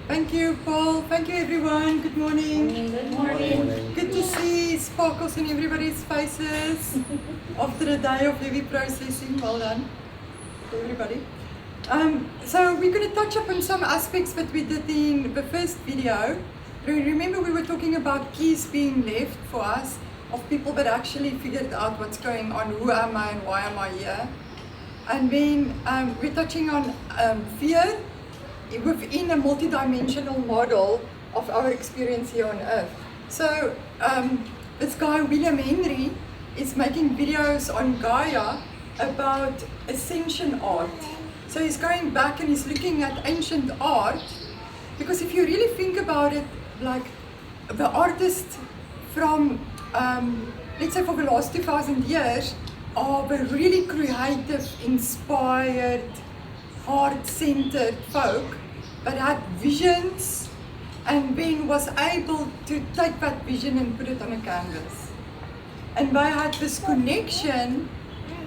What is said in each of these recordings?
Thank you, Paul. Thank you, everyone. Good morning. Good morning. Good to see sparkles in everybody's faces after a day of heavy processing. Well done, everybody. So we're going to touch up on some aspects that we did in the first video. Remember we were talking about keys being left for us of people that actually figured out what's going on, who am I and why am I here. And then we're touching on fear within a multidimensional model of our experience here on Earth. So this guy, William Henry, is making videos on Gaia about ascension art. So he's going back and he's looking at ancient art, because if you really think about it, like the artists from, let's say for the last 2,000 years, are the really creative, inspired, heart-centered folk that had visions and then was able to take that vision and put it on a canvas. And they had this connection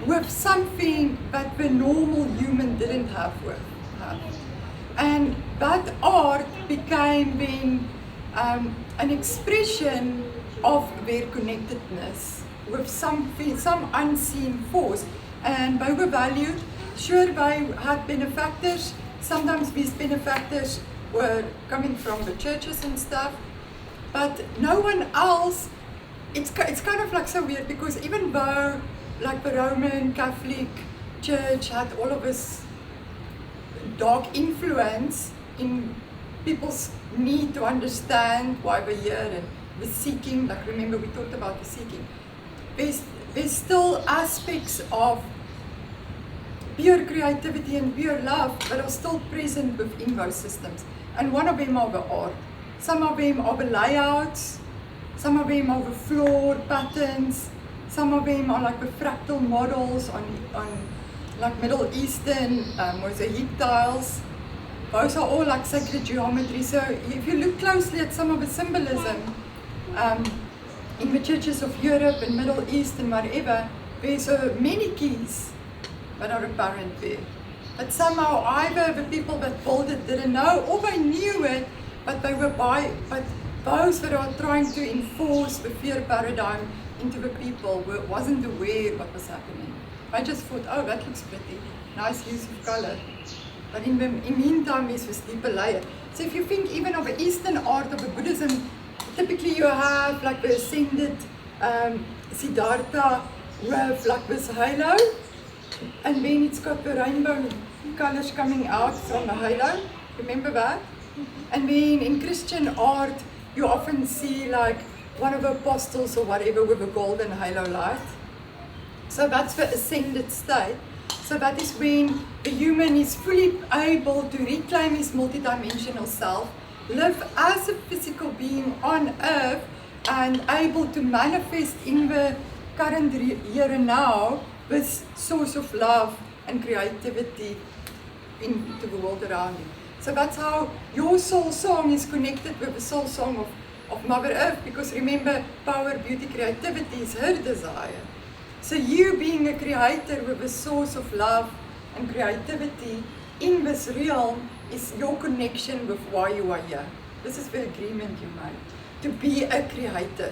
with something that the normal human didn't have. And that art became then an expression of their connectedness with something, some unseen force. And they were valued. Sure, they had benefactors. Sometimes these benefactors were coming from the churches and stuff, but no one else. It's kind of like so weird, because even though like the Roman Catholic Church had all of this dark influence in people's need to understand why we're here and the seeking, like remember we talked about the seeking, there's still aspects of pure creativity and pure love that are still present within those systems. And one of them are the art. Some of them are the layouts, some of them are the floor patterns, some of them are like the fractal models on like Middle Eastern mosaic tiles. Those are all like sacred geometry. So if you look closely at some of the symbolism in the churches of Europe and Middle East and wherever, there's many keys that are apparent there. But somehow either the people that built it didn't know, or they knew it, but they were but those that are trying to enforce the fear paradigm into the people wasn't aware what was happening. I just thought, oh, that looks pretty, nice use of color. But in the meantime, there's this deeper layer. So if you think even of the Eastern art of the Buddhism, typically you have like the ascended Siddhartha with like this halo, and then it's got the rainbow colors coming out from the halo. Remember that? And then in Christian art, you often see like one of the apostles or whatever with a golden halo light. So that's the ascended state. So that is when the human is fully able to reclaim his multidimensional self, live as a physical being on Earth, and able to manifest in the current here and now this source of love and creativity into the world around you. So that's how your soul song is connected with the soul song of Mother Earth, because remember, power, beauty, creativity is her desire. So you being a creator with a source of love and creativity in this realm is your connection with why you are here. This is the agreement you made, to be a creator,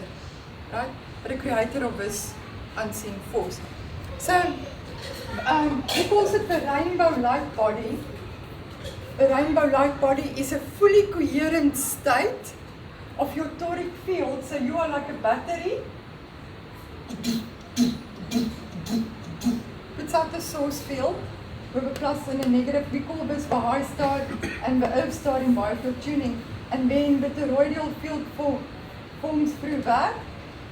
right? But a creator of this unseen force. So, he calls it the rainbow light body. The rainbow light body is a fully coherent state of your toric field. So you are like a battery. Puts out the source field with a plus and a negative. We call this the high star and the earth star in biofield tuning. And then the toroidal field forms through that.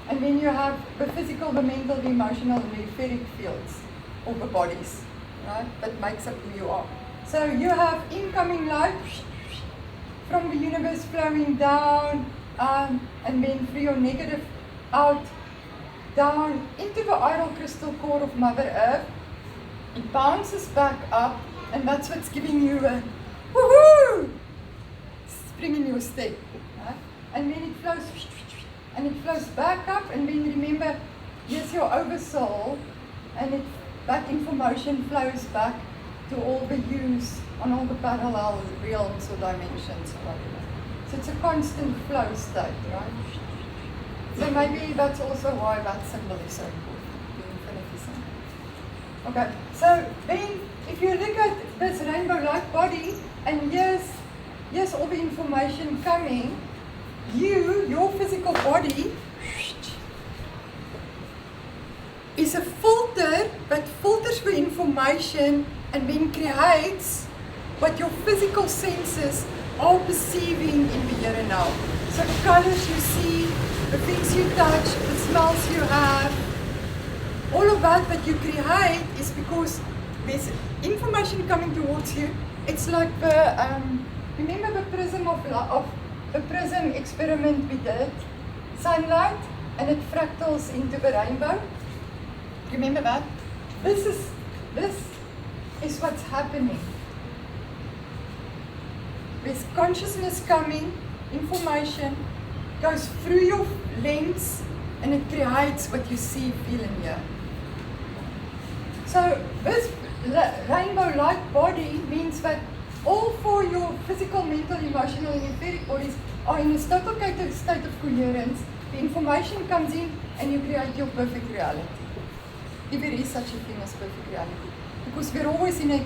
And then you have the physical, the mental, the emotional, and the etheric fields of the bodies, right? That makes up who you are. So you have incoming light from the universe flowing down, and then through your negative out, down into the idol crystal core of Mother Earth. It bounces back up, and that's what's giving you a woohoo, spring in your step, right? And then it flows. And it flows back up, and then remember, here's your oversoul, and that information flows back to all the U's on all the parallel realms or dimensions or whatever. So it's a constant flow state, right? So maybe that's also why that symbol is so important, the infinity symbol. Okay, so then if you look at this rainbow-like body, and here's all the information coming, your physical body is a filter that filters the information and then creates what your physical senses are perceiving in the here and now. So the colors you see, the things you touch, the smells you have, all of that you create is because there's information coming towards you. It's like the, remember the prism of the prism experiment we did? Sunlight, and it fractals into the rainbow. Remember that? This is what's happening. There's consciousness coming, information goes through your lens, and it creates what you see, feel, and hear. So this rainbow-like body means that all four your physical, mental, emotional, and etheric bodies are in a total state of coherence. The information comes in, and you create your perfect reality. If there is such a thing as perfect reality. Because we're always in an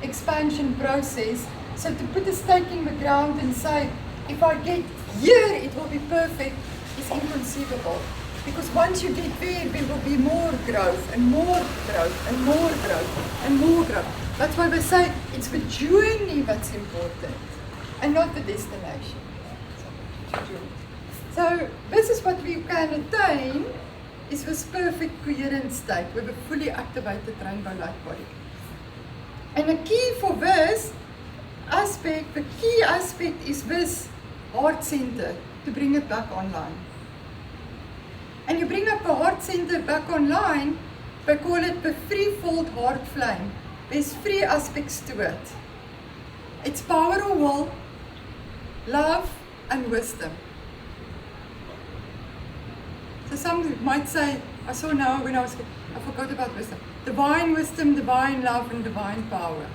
expansion process, so to put a stake in the ground and say, if I get here, it will be perfect, is inconceivable. Because once you get there will be more growth, and more growth, and more growth, and more growth. That's why we say it's the journey that's important, and not the destination. So this is what we can attain, is this perfect coherent state with a fully activated rainbow-like body. And the key for this aspect, the key aspect is this heart center, to bring it back online. And you bring up the heart center back online, we call it the threefold heart flame. There's three aspects to it. It's power of will, love, and wisdom. So some might say, I saw now when I forgot about wisdom. Divine wisdom, divine love, and divine power.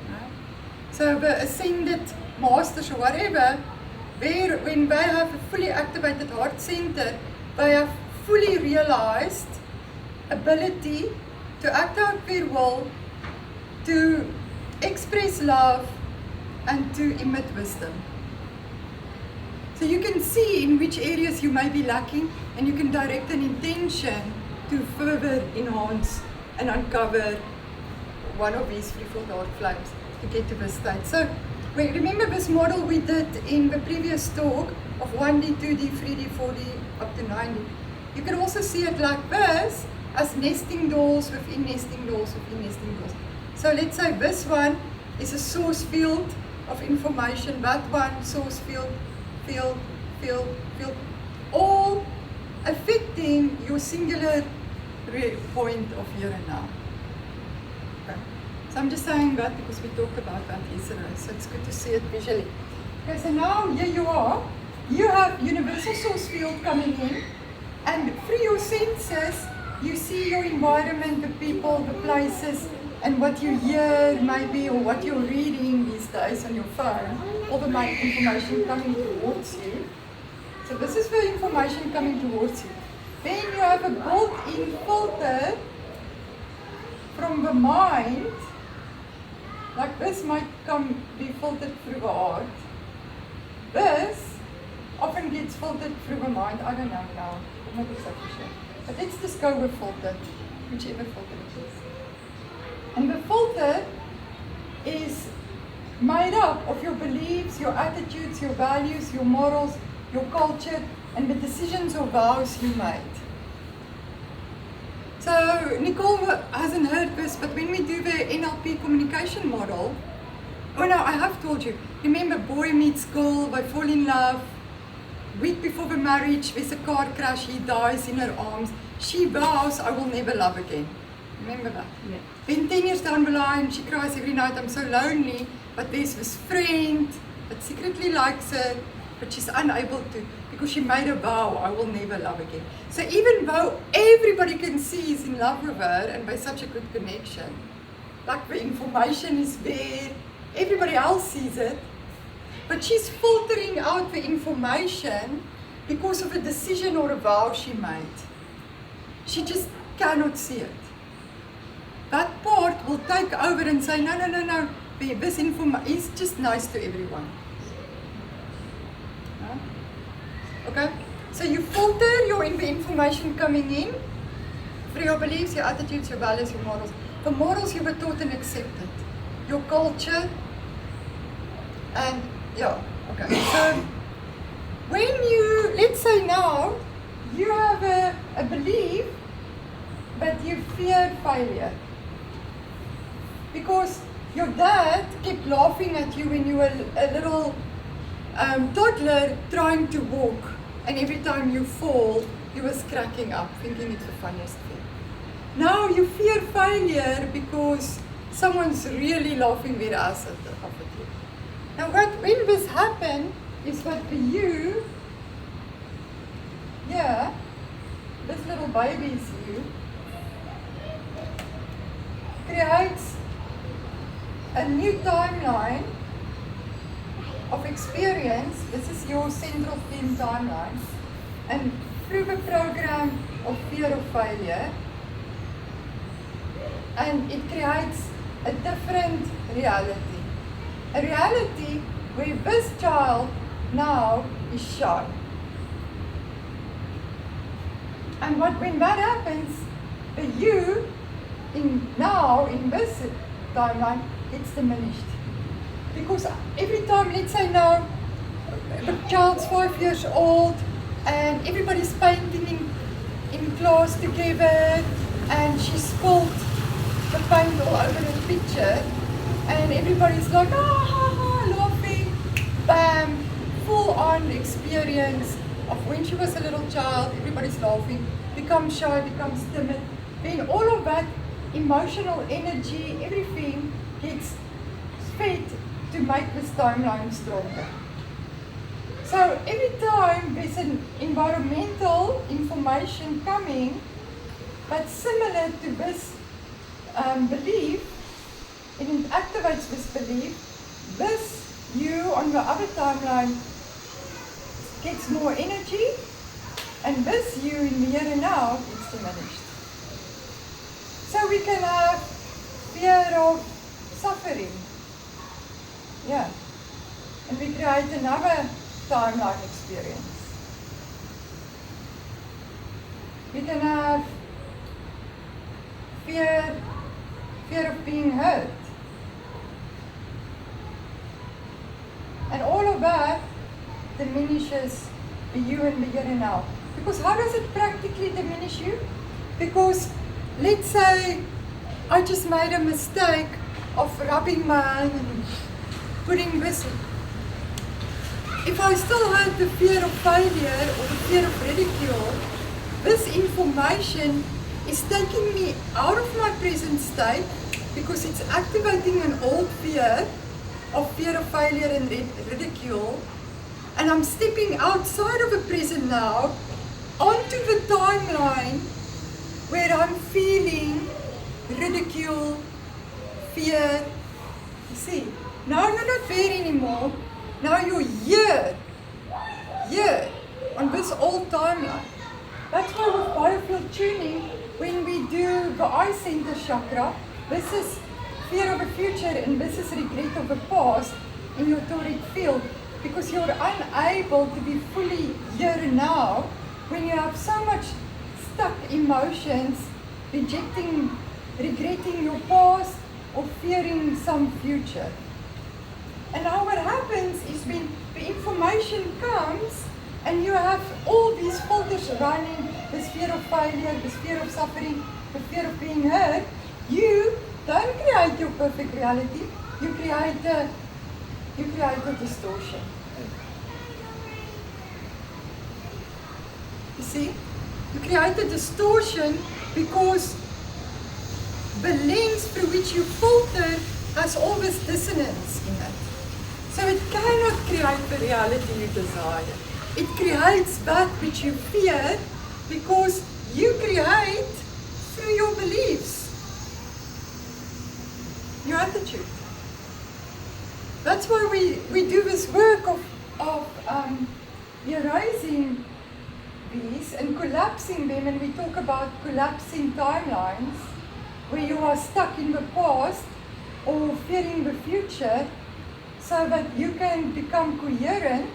Right? So the ascended masters or whatever, when they have a fully activated heart center, they have fully realized ability to act out their will, to express love, and to emit wisdom. So you can see in which areas you may be lacking, and you can direct an intention to further enhance and uncover one of these threefold heart flames to get to this state. So remember this model we did in the previous talk of 1D, 2D, 3D, 4D, up to 9D. You can also see it like this, as nesting dolls within nesting dolls within nesting dolls. So let's say this one is a source field of information, that one source field, all affecting your singular point of here and now. Okay. So I'm just saying that because we talked about that yesterday, so it's good to see it visually. Okay, so now here you are. You have universal source field coming in, and through your senses, you see your environment, the people, the places, and what you hear maybe, or what you're reading these days on your phone, all the information coming towards you. So this is the information coming towards you. Then you have a built-in filter from the mind, like this might be filtered through the heart. This often gets filtered through the mind. I don't know now, I'm not exactly sure. But let's just go with filter, whichever filter it is. And the filter is made up of your beliefs, your attitudes, your values, your morals, your culture, and the decisions or vows you made. So Nicole hasn't heard this, but when we do the NLP communication model, oh no, I have told you, remember boy meets girl, they fall in love, week before the marriage, there's a car crash, he dies in her arms, she vows, I will never love again. Remember that? Yeah. Then 10 years down the line, she cries every night, I'm so lonely, but there's this friend that secretly likes her, but she's unable to, because she made a vow, I will never love again. So even though everybody can see he's in love with her, and by such a good connection, like the information is there, everybody else sees it, but she's filtering out the information because of a decision or a vow she made. She just cannot see it. That part will take over and say, no, this information is just nice to everyone. Okay? So you filter the information coming in for your beliefs, your attitudes, your values, your morals. The morals you were taught and accepted. Your culture. And yeah, okay. So when you, let's say now, you have a belief that you fear failure. Because your dad kept laughing at you when you were a little toddler trying to walk. And every time you fall, he was cracking up, thinking it's the funniest thing. Now you fear failure because someone's really laughing their ass off at you. Now when this happens is that for you, yeah, this little baby is you, creates a new timeline of experience. This is your central theme timeline. And through the program of fear of failure, and it creates a different reality. A reality where this child now is shy. And when that happens, the you in this timeline, it's diminished. Because every time, let's say now, the child's 5 years old and everybody's painting in class together and she spilled the paint all over the picture and everybody's like, laughing, bam, full on experience of when she was a little child, everybody's laughing, becomes shy, becomes timid. Then all of that emotional energy, everything gets fed to make this timeline stronger. So every time there's an environmental information coming that's similar to this belief, and it activates this belief, this you on the other timeline gets more energy, and this you in the here and now gets diminished. So we can have fear of suffering. Yeah. And we create another timeline experience. We can have fear of being hurt. And all of that diminishes the you and the here and now. Because how does it practically diminish you? Because let's say I just made a mistake of rubbing my hand and putting this. If I still had the fear of failure or the fear of ridicule, this information is taking me out of my present state because it's activating an old fear of failure and ridicule, and I'm stepping outside of the present now onto the timeline where I'm feeling ridicule, fear. You see, now you're not there anymore. Now you're here on this old timeline. That's why with biofield tuning, when we do the eye center chakra, this is fear of the future and this is regret of the past in your toric field, because you're unable to be fully here and now when you have so much stuck emotions, rejecting, regretting your past or fearing some future. And now what happens is when the information comes and you have all these filters running, this fear of failure, this fear of suffering, the fear of being hurt, you don't create your perfect reality, you create a distortion. You see? You create a distortion because the lens through which you filter has all this dissonance in it. So it cannot create the reality you desire. It creates that which you fear because you create through your beliefs. your attitude. That's why we do this work of erasing these and collapsing them, and we talk about collapsing timelines, where you are stuck in the past or fearing the future, so that you can become coherent,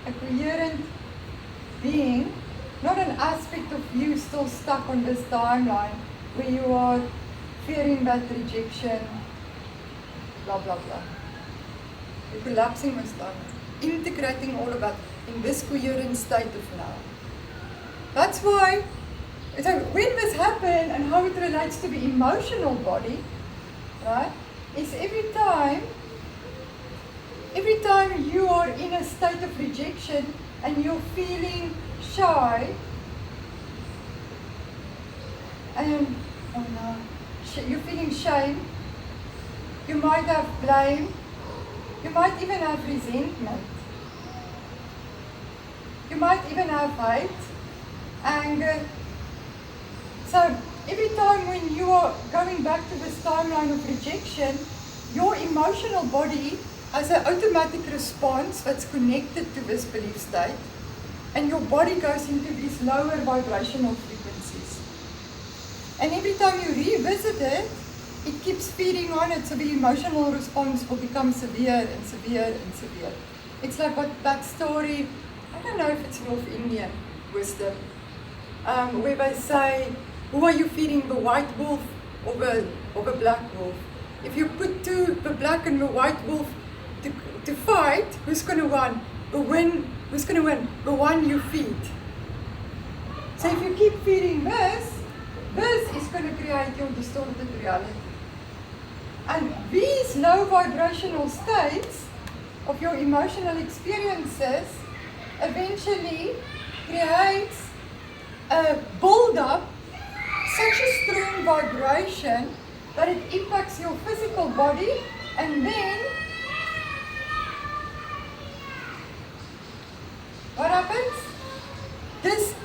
a coherent being, not an aspect of you still stuck on this timeline where you are fearing that rejection, blah, blah, blah. You're collapsing this timeline, integrating all of that in this coherent state of now. That's why, so when this happens and how it relates to the emotional body, right, is every time you are in a state of rejection and you're feeling shy, and you're feeling shame, you might have blame, you might even have resentment, you might even have hate, anger. So every time when you are going back to this timeline of rejection, your emotional body has an automatic response that's connected to this belief state, and your body goes into these lower vibrational frequencies. And every time you revisit it, it keeps feeding on it, so the emotional response will become severe and severe and severe. It's like what that story, I don't know if it's North Indian wisdom, where they say, who are you feeding, the white wolf or the black wolf? If you put the black and the white wolf to fight, who's going to win? Who's going to win? The one you feed. So if you keep feeding this is going to create your distorted reality. And these low vibrational states of your emotional experiences eventually creates a build-up, such a strong vibration that it impacts your physical body, and then what happens? Disease.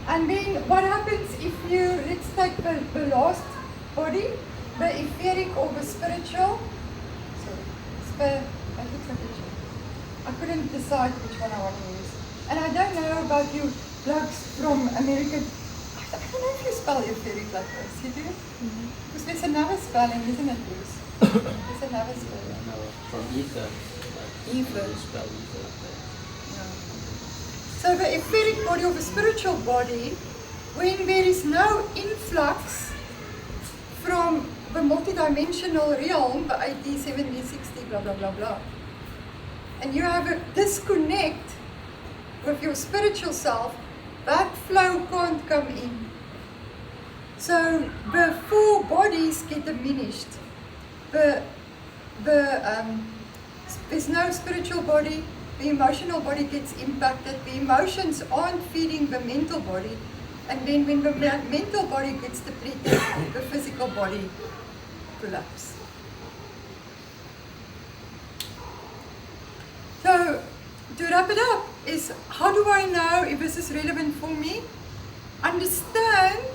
And then what happens if you, let's take the last body, the etheric or the spiritual. I couldn't decide which one I want to use. And I don't know about you blokes from America. I don't know if you spell etheric like this. You do? Mm-hmm. Because there's another spelling, isn't it, Bruce? There's another spelling. No, from ether. Ether. You spell ether like that. Yeah. So the etheric body or the spiritual body, when there is no influx from the multidimensional realm, the 80, 70, 60, blah, blah, blah, blah, and you have a disconnect with your spiritual self, that flow can't come in. So the four bodies get diminished. There's no spiritual body, the emotional body gets impacted, the emotions aren't feeding the mental body, and then when the mental body gets depleted, the physical body collapses. So, to wrap it up, is how do I know if this is relevant for me? Understand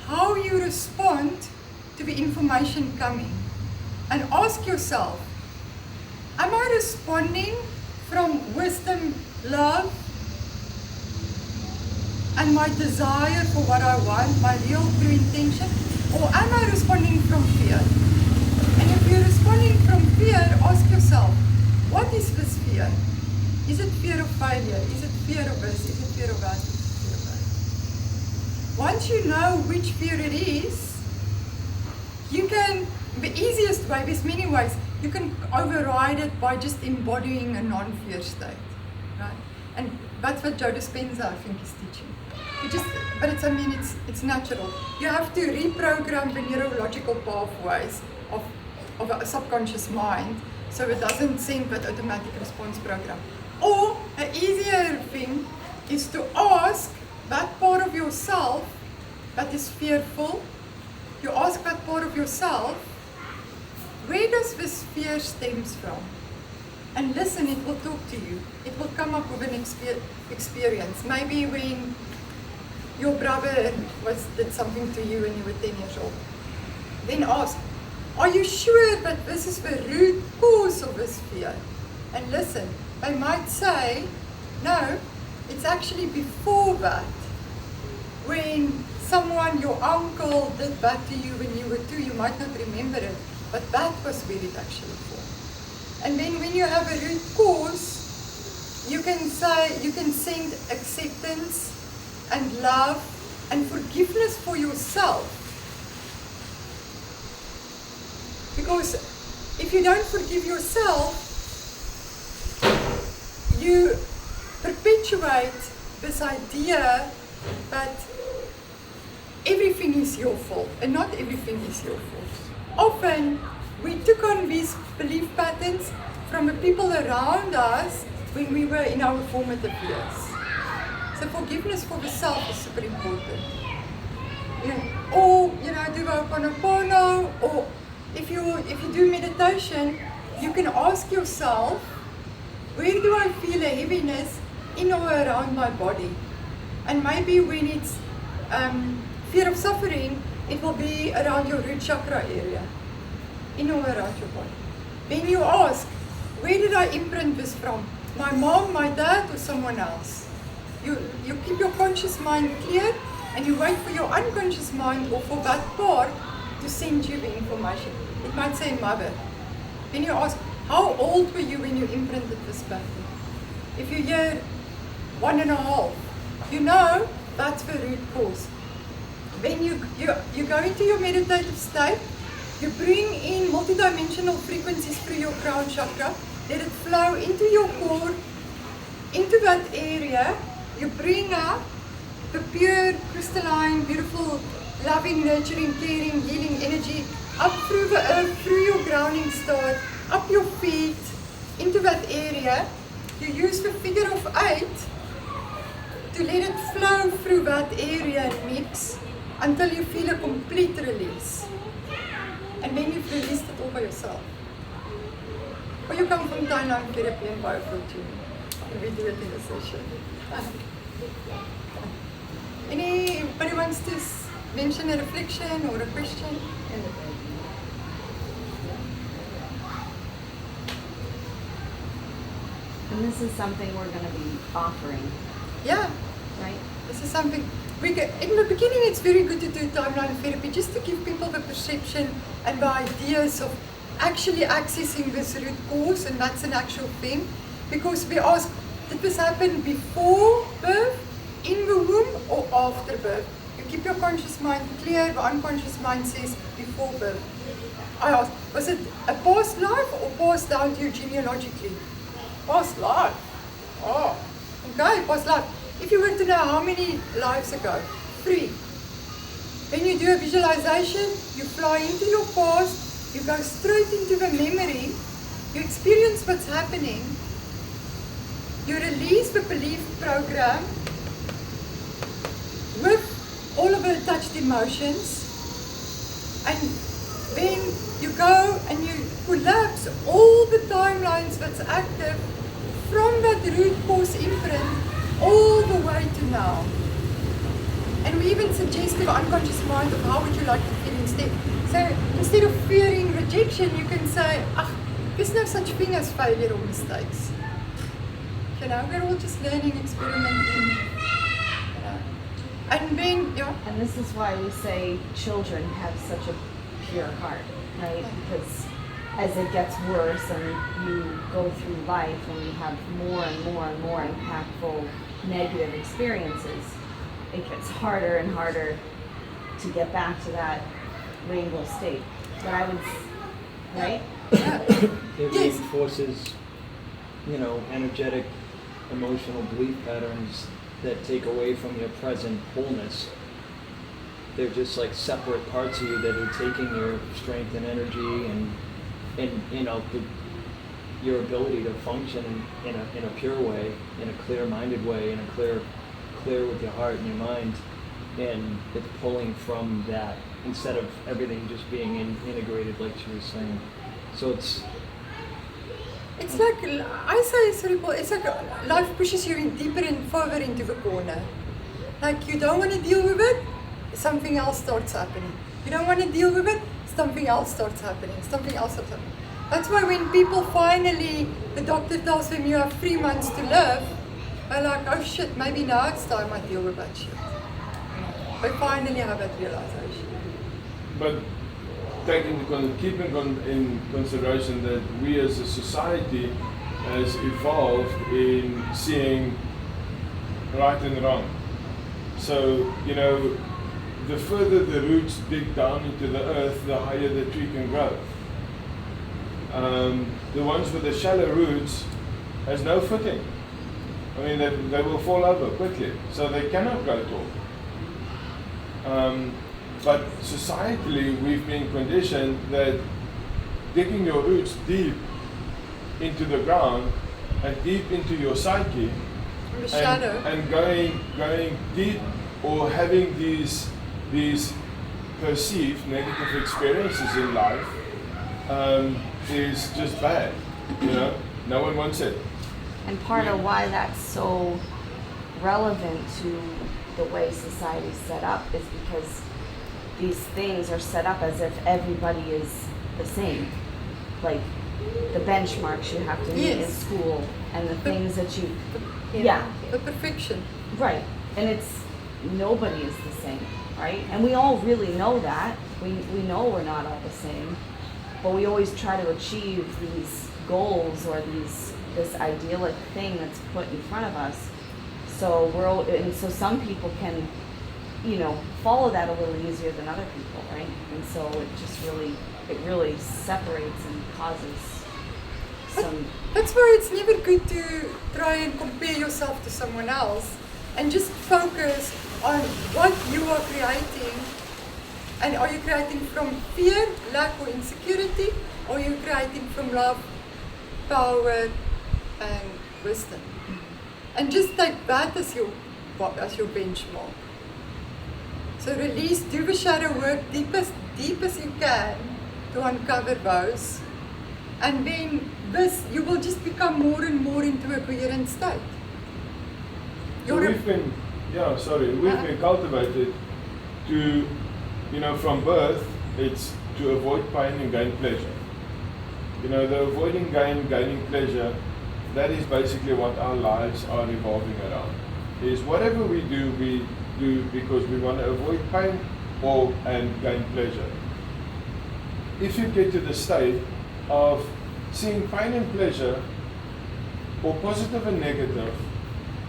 how you respond to the information coming. And ask yourself, am I responding from wisdom, love, and my desire for what I want, my real true intention? Or am I responding from fear? And if you're responding from fear, ask yourself, what is this fear? Is it fear of failure? Is it fear of this? Is it fear of that? Is it fear of that? Once you know which fear it is, you can, the easiest way, there's many ways, you can override it by just embodying a non-fear state, right? And that's what Joe Dispenza, I think, is teaching. It's natural. You have to reprogram the neurological pathways of a subconscious mind, so it doesn't send that automatic response program. Or an easier thing is to ask that part of yourself that is fearful, you ask that part of yourself, where does this fear stems from? and listen, it will talk to you. It will come up with an experience. Maybe when your brother did something to you when you were 10 years old. Then ask, are you sure that this is the root cause of this fear? And listen, they might say, no, it's actually before that. When someone, your uncle, did that to you when you were 2, you might not remember it, but that was where it actually formed. And then when you have a root cause, you can say, you can send acceptance and love and forgiveness for yourself. Because if you don't forgive yourself, you perpetuate this idea that everything is your fault, and not everything is your fault. Often, we took on these belief patterns from the people around us when we were in our formative years. So forgiveness for the self is super important. Or, do Ho'oponopono, or if you do meditation, you can ask yourself, where do I feel a heaviness in or around my body? And maybe when it's fear of suffering, it will be around your root chakra area, in or around your body. Then you ask, where did I imprint this from? My mom, my dad, or someone else? You keep your conscious mind clear, and you wait for your unconscious mind or for that part to send you the information. It might say mother. Then you ask, how old were you when you imprinted this pattern? If you hear 1.5, you know that's the root cause. Then you go into your meditative state, you bring in multidimensional frequencies through your crown chakra, let it flow into your core, into that area. You bring up the pure, crystalline, beautiful, loving, nurturing, caring, healing energy up through the earth, through your grounding star, up your feet, into that area. You use the figure of 8 to let it flow through that area and mix until you feel a complete release. And then you've released it all by yourself. Or you come from timeline therapy and biofield tuning. We do it in a session. Anybody wants to mention a reflection or a question? And this is something we're going to be offering. Yeah. Right? This is something, in the beginning it's very good to do timeline therapy just to give people the perception and the ideas of actually accessing this root cause, and that's an actual thing. Because we ask, did this happen before birth, in the womb, or after birth? You keep your conscious mind clear, the unconscious mind says before birth. I ask, was it a past life or passed down to you genealogically? Past life. Oh, okay, past life. If you were to know how many lives ago, 3. When you do a visualization, you fly into your past, you go straight into the memory, you experience what's happening, you release the belief program with all of the attached emotions, and then you go and you collapse all the timelines that's active from that root cause imprint all the way to now. And we even suggest to the unconscious mind of how would you like to feel instead. So instead of fearing rejection, you can say, there's no such thing as failure or mistakes. We're all just learning, experimenting. And then, And this is why we say children have such a pure heart, right? Because as it gets worse and you go through life and you have more and more and more impactful negative experiences, it gets harder and harder to get back to that rainbow state. But I would, right? It reinforces, energetic, emotional belief patterns that take away from your present wholeness. They're just like separate parts of you that are taking your strength and energy and your ability to function in a pure way, in a clear-minded way, in a clear with your heart and your mind, and it's pulling from that instead of everything just being integrated, like she was saying. So It's like, I say, cerebral, it's like life pushes you in deeper and further into the corner. Like you don't want to deal with it, something else starts happening. You don't want to deal with it, something else starts happening. Something else starts happening. That's why when people finally, the doctor tells them you have 3 months to live, they're like, oh shit, maybe now it's time I deal with that shit. They finally have that realization. But keeping in consideration that we as a society has evolved in seeing right and wrong. So, the further the roots dig down into the earth, the higher the tree can grow. The ones with the shallow roots has no footing. I mean, they will fall over quickly, so they cannot grow tall. But societally, we've been conditioned that digging your roots deep into the ground and deep into your psyche, The shadow. and going deep or having these perceived negative experiences in life is just bad. No one wants it. And part of why that's so relevant to the way society's set up is because these things are set up as if everybody is the same. Like the benchmarks you have to meet in Yes. school and the things that you, The perfection. right. And it's, nobody is the same, right? And we all really know that. We know we're not all the same, but we always try to achieve these goals or this idyllic thing that's put in front of us. So so some people can, follow that a little easier than other people, right? And so it really separates and causes some. That's why it's never good to try and compare yourself to someone else and just focus on what you are creating. And are you creating from fear, lack or insecurity, or are you creating from love, power and wisdom? And just take that as your benchmark. So release, do the shadow work deep as you can to uncover those. And then you will just become more and more into a coherent state. We've been cultivated to, from birth, it's to avoid pain and gain pleasure. The avoiding gaining pleasure, that is basically what our lives are revolving around. Is whatever we do because we want to avoid pain and gain pleasure. If you get to the state of seeing pain and pleasure, or positive and negative,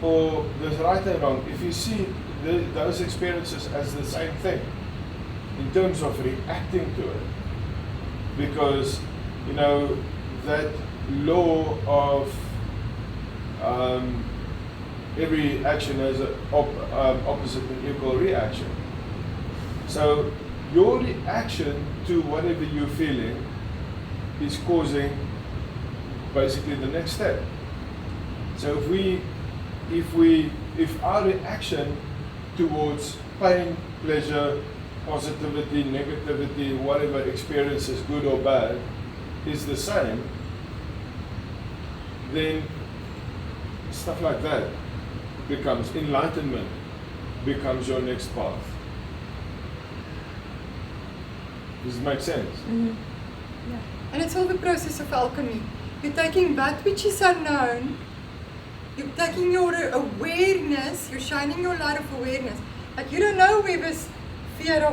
or there's right and wrong, if you see those experiences as the same thing, in terms of reacting to it, because that law of every action has an opposite and equal reaction. So your reaction to whatever you're feeling is causing basically the next step. So if our reaction towards pain, pleasure, positivity, negativity, whatever experiences, good or bad, is the same, then stuff like that becomes enlightenment, becomes your next path. Does it make sense? Mm-hmm. Yeah. And it's all the process of alchemy. You're taking that which is unknown, you're taking your awareness, you're shining your light of awareness. Like you don't know where this fear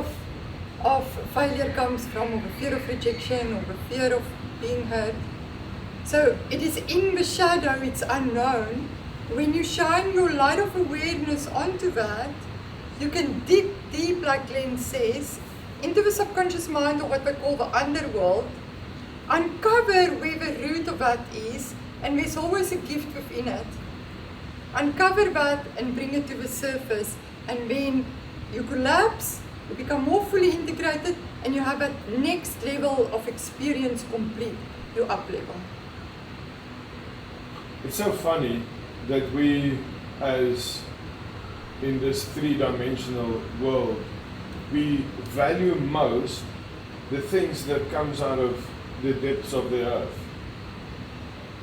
of failure comes from, or the fear of rejection, or the fear of being hurt. So it is in the shadow, it's unknown. When you shine your light of awareness onto that, you can dig deep, like Glenn says, into the subconscious mind, or what we call the underworld, uncover where the root of that is, and there's always a gift within it. Uncover that and bring it to the surface, and then you collapse, you become more fully integrated, and you have that next level of experience complete, your up level. It's so funny that we, as in this three-dimensional world, we value most the things that comes out of the depths of the earth.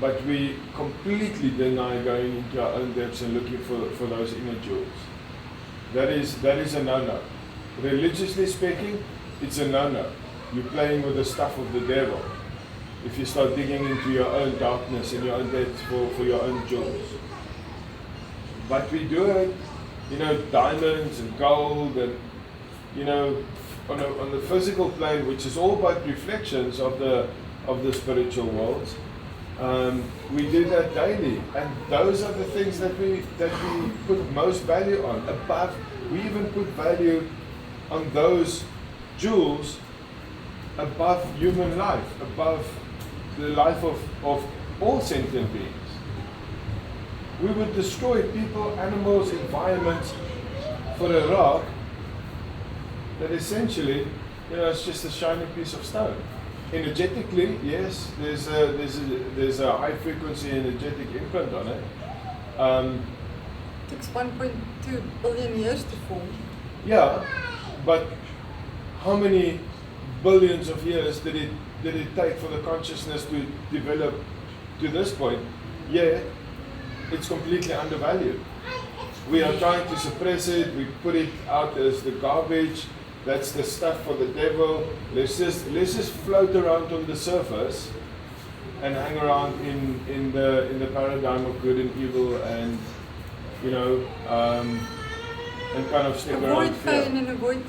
but we completely deny going into our own depths and looking for those inner jewels. That is a no-no. Religiously speaking, it's a no-no. You're playing with the stuff of the devil if you start digging into your own darkness and your own depths for your own jewels. But we do it, diamonds and gold and, on the physical plane, which is all but reflections of the spiritual worlds. We do that daily, and those are the things that we put most value on. Above, we even put value on those jewels above human life, above the life of all sentient beings. We would destroy people, animals, environments for a rock that essentially, it's just a shiny piece of stone. Energetically, yes, there's a high frequency energetic imprint on it. It takes 1.2 billion years to form. Yeah, but how many billions of years did it take for the consciousness to develop to this point? Yeah, it's completely undervalued. We are trying to suppress it. We put it out as the garbage. That's the stuff for the devil. Let's just float around on the surface and hang around in the paradigm of good and evil, and and kind of stick around. Avoid pain and avoid.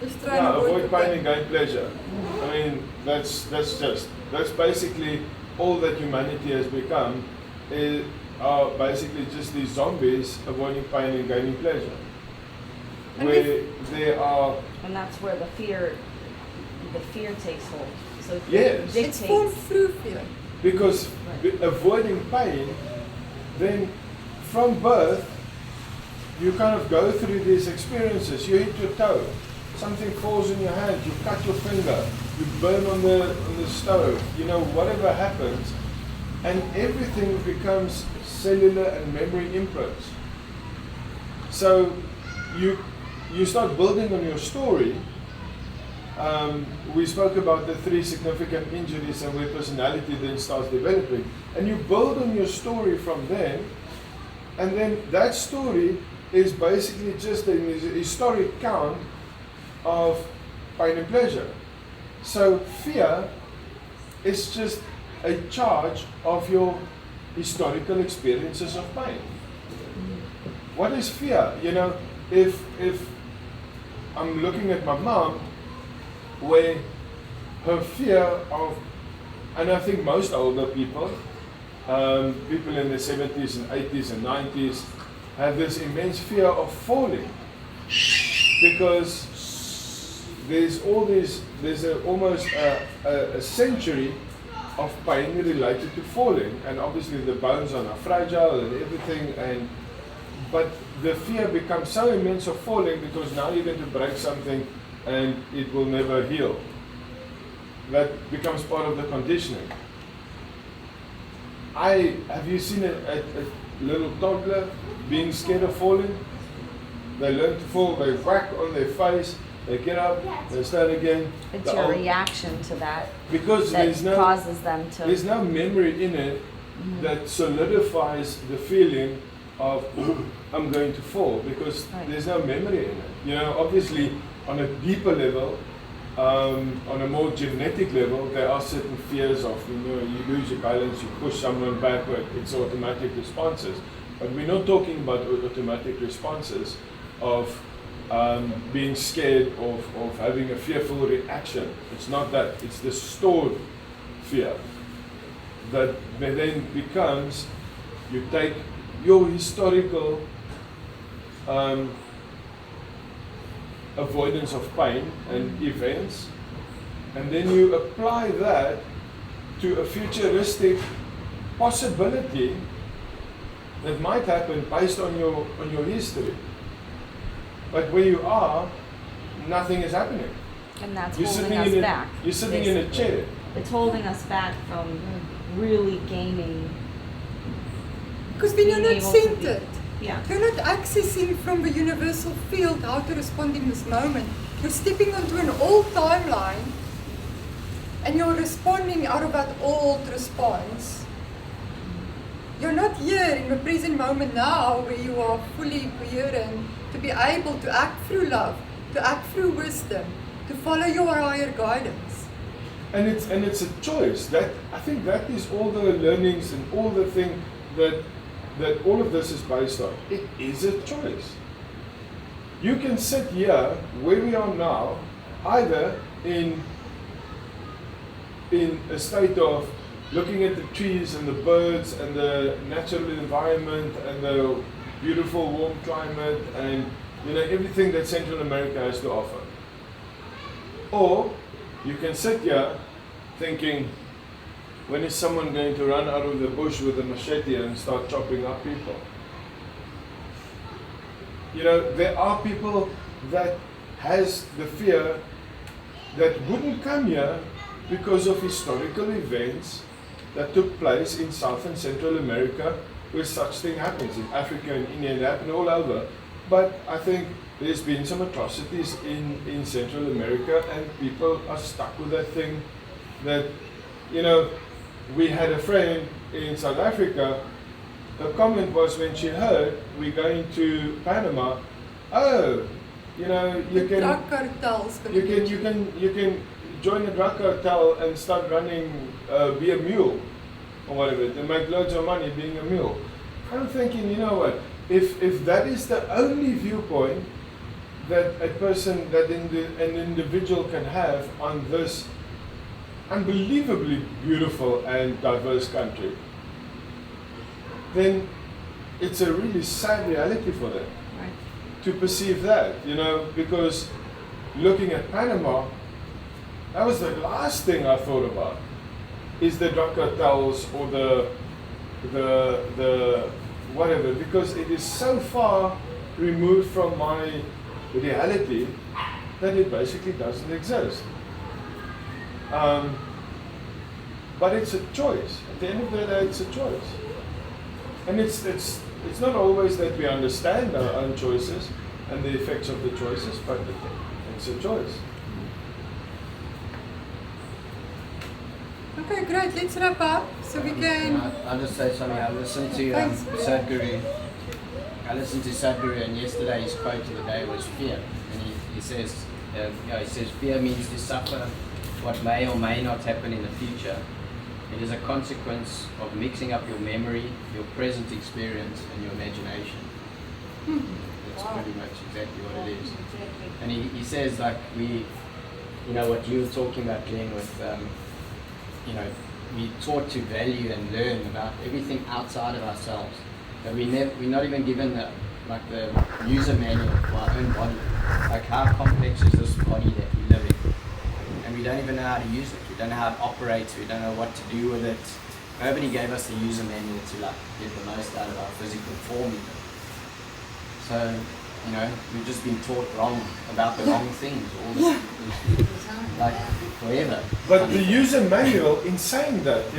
Just try and avoid pain and gain pleasure. I mean, that's basically all that humanity has become. Are basically just these zombies avoiding pain and gaining pleasure. And where they are. And that's where the fear takes hold. So Yes. It's formed through fear. Because avoiding pain, then from birth, you kind of go through these experiences. You hit your toe, something falls in your hand, you cut your finger, you burn on the stove, whatever happens, and everything becomes cellular and memory imprints. So you start building on your story. We spoke about the 3 significant injuries and where personality then starts developing. And you build on your story from then, and then that story is basically just a historic count of pain and pleasure. So fear is just a charge of your historical experiences of pain. What is fear? If I'm looking at my mom, where her fear of, and I think most older people, people in their 70s and 80s and 90s, have this immense fear of falling, because there's almost a century of pain related to falling, and obviously the bones are now fragile and everything, but the fear becomes so immense of falling because now you're going to break something and it will never heal. That becomes part of the conditioning. Have you seen a little toddler being scared of falling? They learn to fall, they whack on their face, they get up, they stand again. It's your reaction to that because that causes them to. There's no memory in it that solidifies the feeling of I'm going to fall, because there's no memory in it. Obviously on a deeper level, on a more genetic level, there are certain fears of, you lose your balance, you push someone backward, it's automatic responses. But we're not talking about automatic responses of being scared of having a fearful reaction. It's not that, it's the stored fear that then becomes, you take your historical avoidance of pain and events, and then you apply that to a futuristic possibility that might happen based on your history. But where you are, nothing is happening. And that's You're holding sitting us in back. You're sitting in a chair. It's holding us back from really gaining. Because then you're not Being able to be- centered. Yeah. You're not accessing from the universal field how to respond in this moment. You're stepping onto an old timeline and you're responding out of that old response. you're not here in the present moment now where you are fully coherent to be able to act through love, to act through wisdom, to follow your higher guidance. And it's a choice. That I think that is all the learnings and all the thing that all of this is based on. It is a choice. You can sit here where we are now, either in a state of looking at the trees and the birds and the natural environment and the beautiful warm climate and everything that Central America has to offer. Or you can sit here thinking, when is someone going to run out of the bush with a machete and start chopping up people? There are people that has the fear that wouldn't come here because of historical events that took place in South and Central America where such thing happens. In Africa and India, it happened all over. But I think there's been some atrocities in Central America and people are stuck with that thing that, we had a friend in South Africa, her comment was when she heard we're going to Panama, you can Drug cartels. you can join a drug cartel and start running, be a mule or whatever, and make loads of money being a mule. I'm thinking, if that is the only viewpoint that an individual can have on this unbelievably beautiful and diverse country, then it's a really sad reality for them to perceive that, because looking at Panama, that was the last thing I thought about, is the drug cartels or the whatever, because it is so far removed from my reality that it basically doesn't exist. But it's a choice. At the end of the day, it's a choice. And it's not always that we understand our own choices and the effects of the choices, but it's a choice. Okay, great. Let's wrap up so we can. I'll just say something. I listened to Thanks. Sadhguru. And yesterday his quote of the day was fear. And he says, fear means to suffer what may or may not happen in the future. It is a consequence of mixing up your memory, your present experience, and your imagination. That's pretty much exactly what it is. And he says, like, what you were talking about, Glenn, with, we're taught to value and learn about everything outside of ourselves. But we're not even given the user manual for our own body. Like, how complex is this body that we live in? And we don't even know how to use it. We don't know how it operates. We don't know what to do with it. Nobody gave us the user manual to get the most out of our physical form. So, we've just been taught wrong about the wrong things all the forever. But the user manual, in saying that,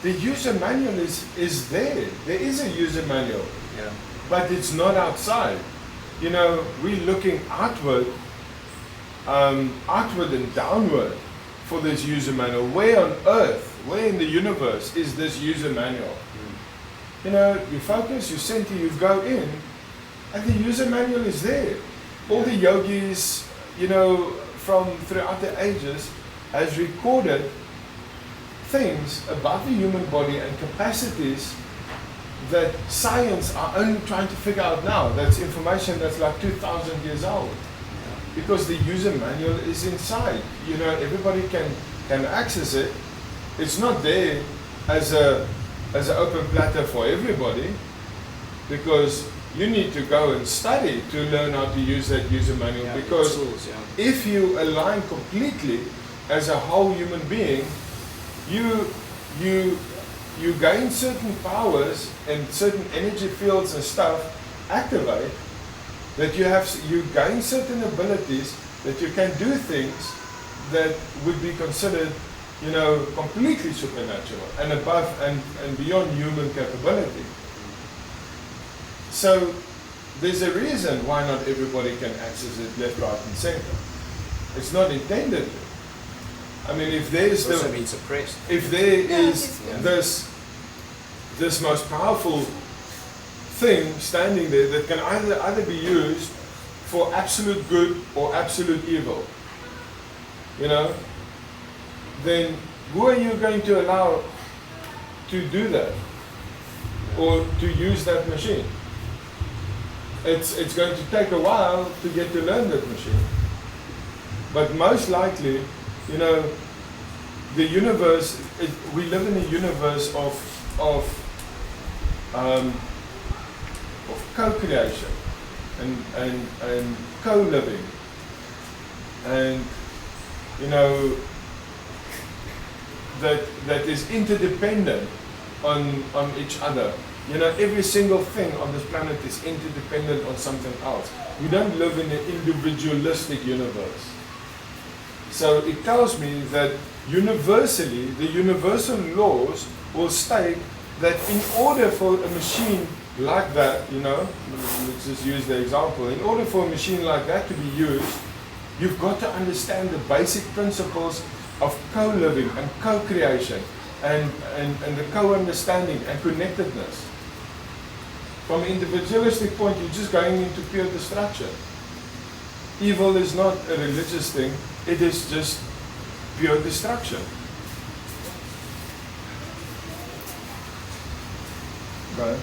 the user manual is there. There is a user manual. Yeah. But it's not outside. We're looking outward and downward for this user manual. Where on earth, where in the universe is this user manual? You focus, you center, you go in, and the user manual is there. All the yogis, from throughout the ages, has recorded things about the human body and capacities that science are only trying to figure out now. That's information that's like 2,000 years old. Because the user manual is inside. Everybody can access it. It's not there as an open platter for everybody, because you need to go and study to learn how to use that user manual. Because if you align completely as a whole human being, you gain certain powers and certain energy fields and stuff activate, that you gain certain abilities, that you can do things that would be considered, completely supernatural and above and beyond human capability. So there's a reason why not everybody can access it left, right, and center. It's not intended to. I mean, if there's also been suppressed. if there is this this most powerful thing standing there that can either be used for absolute good or absolute evil, you know, then who are you going to allow to do that or to use that machine? It's going to take a while to get to learn that machine. But most likely, you know, the universe, we live in a universe of co-creation and co-living. And, you know, that is interdependent on each other. You know, every single thing on this planet is interdependent on something else. We don't live in an individualistic universe. So it tells me that universally, the universal laws will state that in order for a machine like that, you know, let's just use the example, in order for a machine like that to be used, you've got to understand the basic principles of co-living and co-creation and the co-understanding and connectedness. From an individualistic point, you're just going into pure destruction. Evil is not a religious thing, it is just pure destruction. Right?